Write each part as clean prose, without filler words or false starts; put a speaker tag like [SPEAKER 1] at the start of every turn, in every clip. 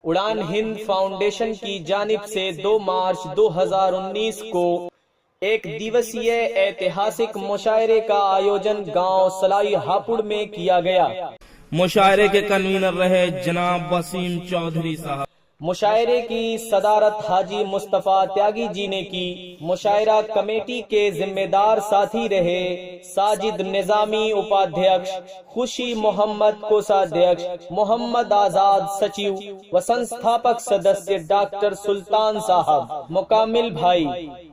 [SPEAKER 1] उड़ान हिंद फाउंडेशन की जानिब से 2 मार्च 2019 को एक दिवसीय ऐतिहासिक मुशायरे का आयोजन गांव सलाई हापुड़ में किया गया।
[SPEAKER 2] मुशायरे के कन्वीनर रहे जनाब वसीम चौधरी साहब।
[SPEAKER 1] मुशायरे की सदारत हाजी मुस्तफा त्यागी जी ने की। मुशायरा कमेटी के जिम्मेदार साथी रहे साजिद निजामी उपाध्यक्ष, खुशी मोहम्मद कोषाध्यक्ष, मोहम्मद आजाद सचिव व संस्थापक सदस्य डॉक्टर सुल्तान साहब, मुकामिल भाई,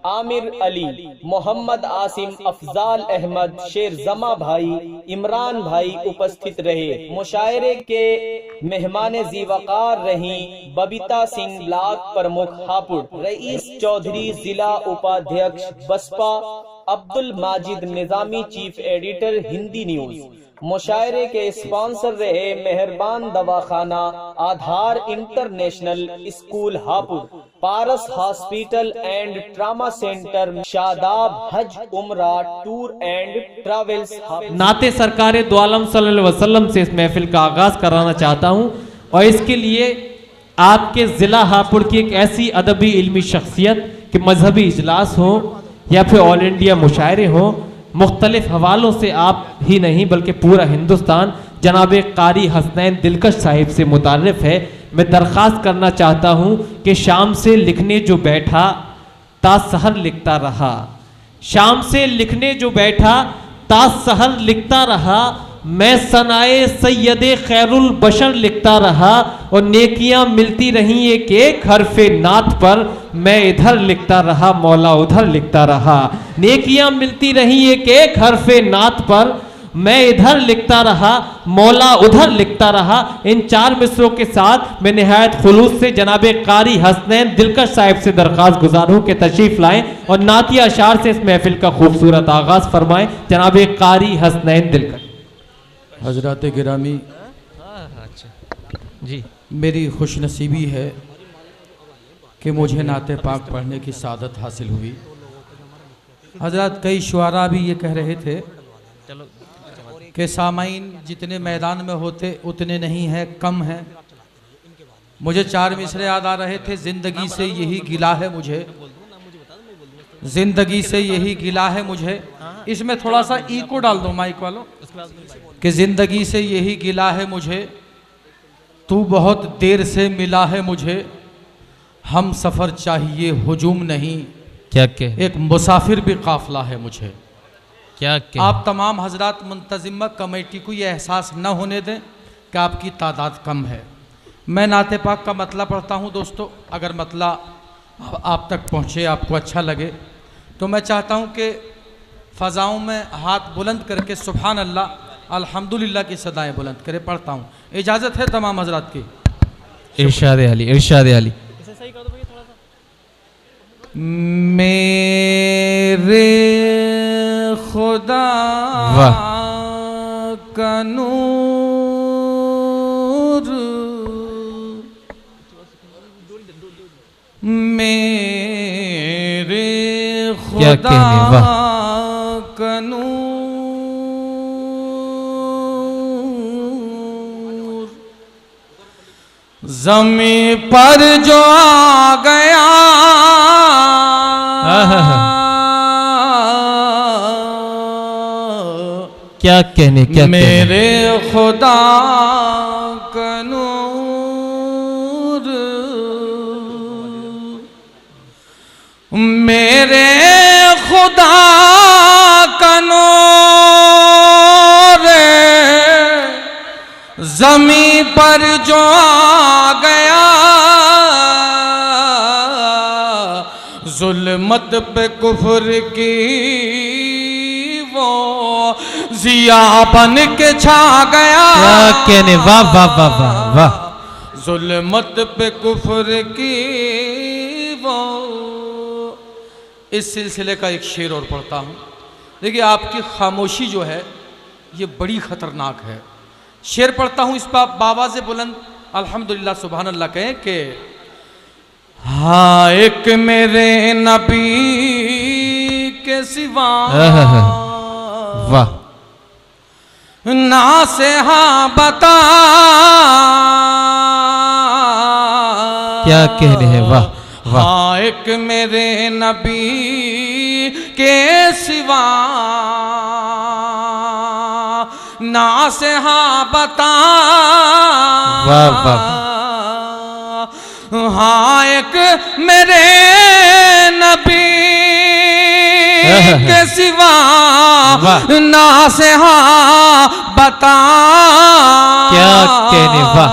[SPEAKER 1] आमिर अली, मोहम्मद आसिम, अफजाल अहमद, शेर जमा भाई, इमरान भाई उपस्थित रहे। मुशायरे के मेहमान जीवकार रही बबीता सिंह ब्लॉक प्रमुख हापुड़, रईस चौधरी जिला उपाध्यक्ष Baspa, Abdul Majid Nizami chief editor Hindi news. मुशायरे के स्पॉन्सर रहे Meharban Dawakhana, Aadhaar international school Hapur, Paras hospital and trauma centre, Shadab Hajj Umrah tour and travels Hapur.
[SPEAKER 3] नाते सरकार दो आलम सल्लल्लाहु अलैहि वसल्लम से इस महफिल का आगाज कराना चाहता हूं और इसके लिए आपके जिला हापुड़ की एक ऐसी अदबी इल्मी शख्सियत कि मजहबी इजलास हो या फिर ऑल इंडिया मुशायरे हो, मुख्तलिफ हवालों से आप ही नहीं बल्कि पूरा हिंदुस्तान जनाब कारी हसनैन दिलकश साहिब से मुतारिफ है। मैं दरख्वास्त करना चाहता हूं कि शाम से लिखने जो बैठा ता सहर लिखता रहा, शाम से लिखने जो बैठा ता सहर लिखता रहा, मैं सनाए सैयदे खैरुल बशर लिखता रहा और नेकियां मिलती रही एक एक हरफे नात पर, मैं इधर लिखता रहा मौला उधर लिखता रहा। नेकियां मिलती रही एक एक हरफे नात पर, मैं इधर लिखता रहा मौला उधर लिखता रहा। इन 4 मिसरों के साथ मैं निहायत खुलूस से जनाबे कारी हसनैन दिलकश साहिब से दरख्वास्त गुजार हूं कि तशरीफ लाएं और नातिया अशार से इस महफिल का खूबसूरत आगाज फरमाएं। जनाबे कारी हसनैन दिलकश।
[SPEAKER 4] हजरात गिरामी,
[SPEAKER 3] जी,
[SPEAKER 4] मेरी खुशनसीबी है कि मुझे नाते पाक पढ़ने की सादत हासिल हुई। हजरत कई शुआरा भी ये कह रहे थे कि सामाइन जितने मैदान में होते उतने नहीं हैं, कम हैं। मुझे 4 मिसरे याद आ रहे थे। ज़िंदगी से यही गिला है मुझे, ज़िंदगी से यही गिला है मुझे। इसमें थोड़ा सा इको डाल दो माइक वालों, कि ज़िंदगी से यही गिला है मुझे, तू बहुत देर से मिला है मुझे, हम सफ़र चाहिए हुजूम नहीं,
[SPEAKER 3] क्या क्या
[SPEAKER 4] एक मुसाफिर भी काफिला है मुझे।
[SPEAKER 3] क्या क्या
[SPEAKER 4] आप तमाम हजरात मुंतजिमा कमेटी को ये एहसास न होने दें कि आपकी तादाद कम है। मैं नाते पाक का मतला पढ़ता हूँ दोस्तों, अगर मतला आप तक पहुँचे, आपको अच्छा लगे, तो मैं चाहता हूँ कि फ़ज़ाओं में हाथ बुलंद करके सुभान अल्लाह अल्हम्दुलिल्लाह की सदाएं बुलंद करे। पढ़ता हूँ, इजाज़त है तमाम हजरात की।
[SPEAKER 3] इरशाद अली, इरशाद अली।
[SPEAKER 4] मेरे खुदा का नूर, मेरे खुदा का नूर, ज़मीं पर जो आ गया
[SPEAKER 3] क्या कहने, क्या
[SPEAKER 4] मेरे खुदा का नूर, मेरे खुदा का नूर, ज़मीं पर जो आ गया, जुल्मत पे कुफ्र की वो जिया बन के छा गया।
[SPEAKER 3] क्या कहने, वाह वाह वाह वाह वाह।
[SPEAKER 4] जुल्मत पे कुफ्र की वो। इस सिलसिले का एक शेर और पढ़ता हूँ। देखिए, आपकी खामोशी जो है ये बड़ी ख़तरनाक है। शेर पढ़ता हूँ, इस पर बावाज़ बुलंद अल्हम्दुलिल्लाह सुभान अल्लाह कहें कि हाँ, एक मेरे नबी के सिवा
[SPEAKER 3] वाह,
[SPEAKER 4] ना से हाँ बता
[SPEAKER 3] क्या कहने हैं, वाह वाह।
[SPEAKER 4] हाँ एक मेरे नबी के सिवा ना से हाँ बता,
[SPEAKER 3] वाह वाह।
[SPEAKER 4] हाँ एक मेरे नबी के सिवा ना से हाँ बता,
[SPEAKER 3] क्या कहने, वाह।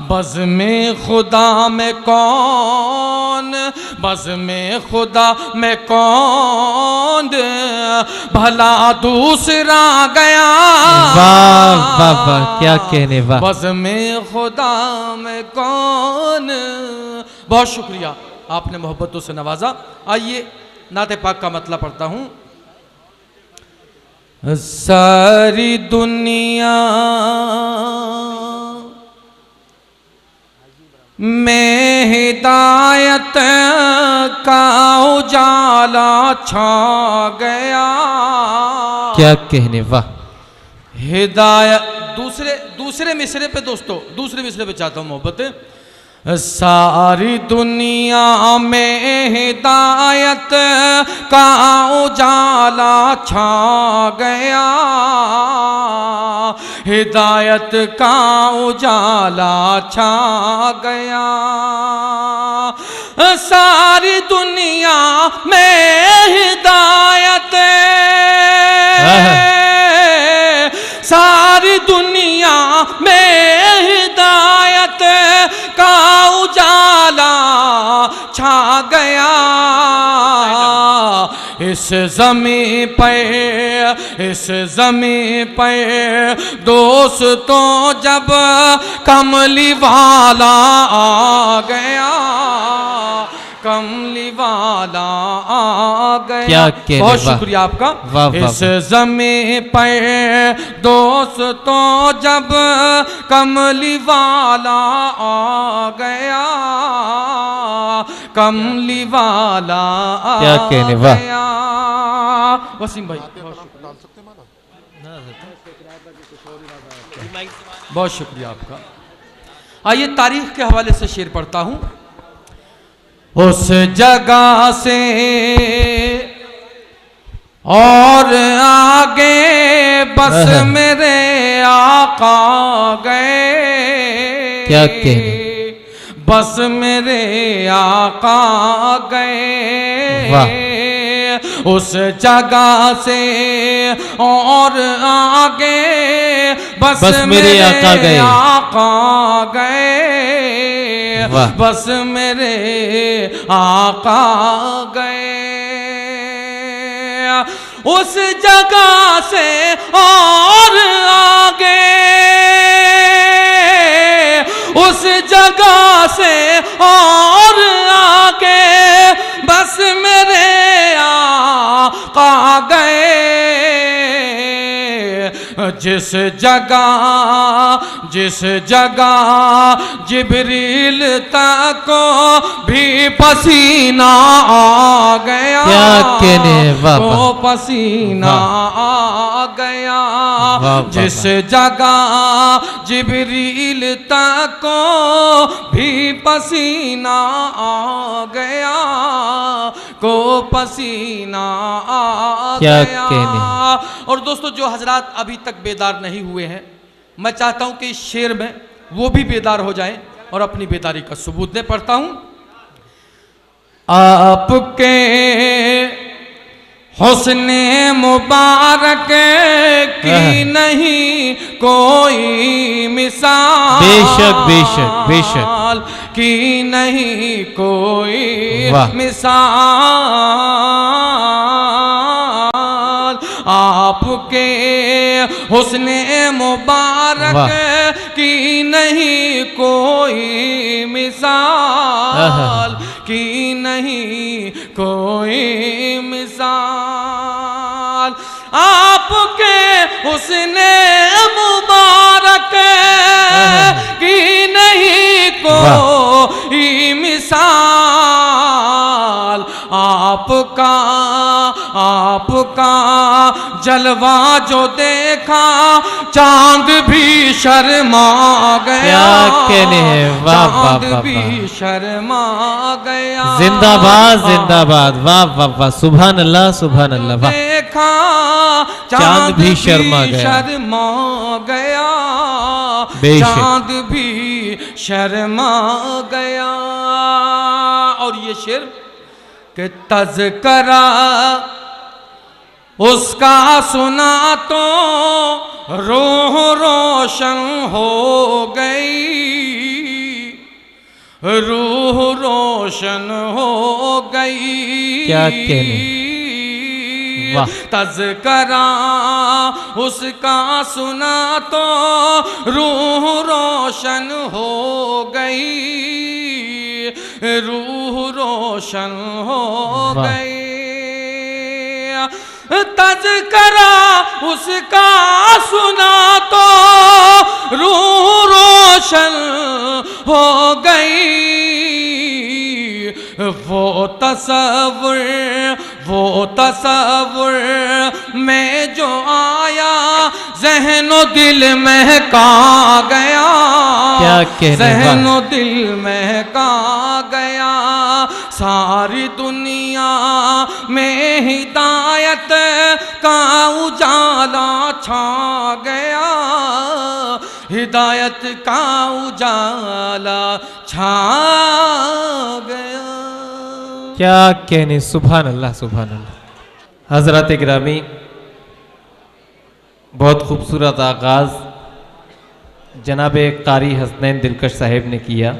[SPEAKER 4] बज़ में खुदा में कौन, बज़ में खुदा में कौन भला दूसरा गया,
[SPEAKER 3] वाह वाह वाह, क्या कहने, वाह।
[SPEAKER 4] बज़ में खुदा में कौन। बहुत शुक्रिया, आपने मोहब्बतों से नवाजा। आइए नाते पाक का मतलब पढ़ता हूँ। सारी दुनिया में हिदायत का उजाला छा गया,
[SPEAKER 3] क्या कहने, वाह।
[SPEAKER 4] हिदायत दूसरे मिसरे पे दोस्तों, दूसरे मिसरे पे चाहता हूँ मोहब्बत। सारी दुनिया में हिदायत का उजाला छा गया, हिदायत का उजाला छा गया, सारी दुनिया में हिदायत, सारी दुनिया में हिदायत का उजाला छा गया, इस ज़मीं पे, इस ज़मीं पे दोस्तों जब कमली वाला आ गया, कमली वाला आ गया।
[SPEAKER 3] क्या कहने,
[SPEAKER 4] बहुत
[SPEAKER 3] वाह।
[SPEAKER 4] शुक्रिया आपका।
[SPEAKER 3] वाह, वाह,
[SPEAKER 4] इस ज़मीं पे दोस्तों जब कमली वाला आ गया, कमली वाला आ
[SPEAKER 3] क्या कहने, वाह।
[SPEAKER 4] गया। वसीम भाई बहुत शुक्रिया आपका। आइए तारीख के हवाले से शेर पढ़ता हूं। उस जगह से और आगे बस मेरे आका गए,
[SPEAKER 3] क्या कहने,
[SPEAKER 4] बस मेरे आका गए,
[SPEAKER 3] वाह।
[SPEAKER 4] उस जगह से और आगे बस मेरे आका गए, आका गए,
[SPEAKER 3] वाह।
[SPEAKER 4] बस मेरे आका गए, उस जगह से और आगे, उस जगह से और आगे बस मेरे आका गए, जिस जगह जिब्रील तक को भी पसीना आ गया,
[SPEAKER 3] क्या कहने, वाह
[SPEAKER 4] तो पसीना आ गया, जिस जगह जिब्रील तक को भी पसीना आ गया, को पसीना आ
[SPEAKER 3] क्या
[SPEAKER 4] गया।
[SPEAKER 3] कहने।
[SPEAKER 4] और दोस्तों जो हजरात अभी तक बेदार नहीं हुए हैं, मैं चाहता हूं कि इस शेर में वो भी बेदार हो जाएं और अपनी बेदारी का सबूत दे। पढ़ता हूं। आपके हुस्ने मुबारक की नहीं कोई मिसाल,
[SPEAKER 3] बेशक बेशक बेशक
[SPEAKER 4] की नहीं कोई
[SPEAKER 3] वाह।
[SPEAKER 4] मिसाल, आपके हुस्ने मुबारक की नहीं कोई मिसाल, की नहीं कोई मिसाल, आपके हुस्ने मुबारक की नहीं कोई मिसाल, आपका जलवा जो देखा चांद भी शर्मा गया।
[SPEAKER 3] क्या कहने हैं, वाह वाह
[SPEAKER 4] चांद
[SPEAKER 3] वाह
[SPEAKER 4] भी
[SPEAKER 3] वाह।
[SPEAKER 4] शर्मा गया।
[SPEAKER 3] जिंदाबाद जिंदाबाद, वाह वाह वाह, सुभान अल्लाह सुभान अल्लाह, वाह।
[SPEAKER 4] देखा
[SPEAKER 3] चांद भी शर्मा गया।
[SPEAKER 4] शर्मा गया।
[SPEAKER 3] बेशक।
[SPEAKER 4] चांद भी शर्मा गया। और ये शेर के तज़करा उसका सुना तो रूह रोशन हो गई, रूह रोशन हो गई।
[SPEAKER 3] क्या कहने, वाह।
[SPEAKER 4] तज़करा उसका सुना तो रूह रोशन हो गई, रूह रोशन हो
[SPEAKER 3] वाह।
[SPEAKER 4] गई। तज़करा उसका सुना तो रूह रोशन हो गई। वो तसव्वुर में जो आया ज़हनो दिल महका गया।
[SPEAKER 3] क्या कहने,
[SPEAKER 4] ज़हनो दिल महका गया। सारी दुनिया में हिदायत का उजाला छा गया, हिदायत का उजाला छा गया।
[SPEAKER 3] क्या कहने, सुभान अल्लाह सुभान अल्लाह। हजरत गिरामी, बहुत खूबसूरत आगाज़ जनाब कारी हसनैन दिलकश साहिब ने किया।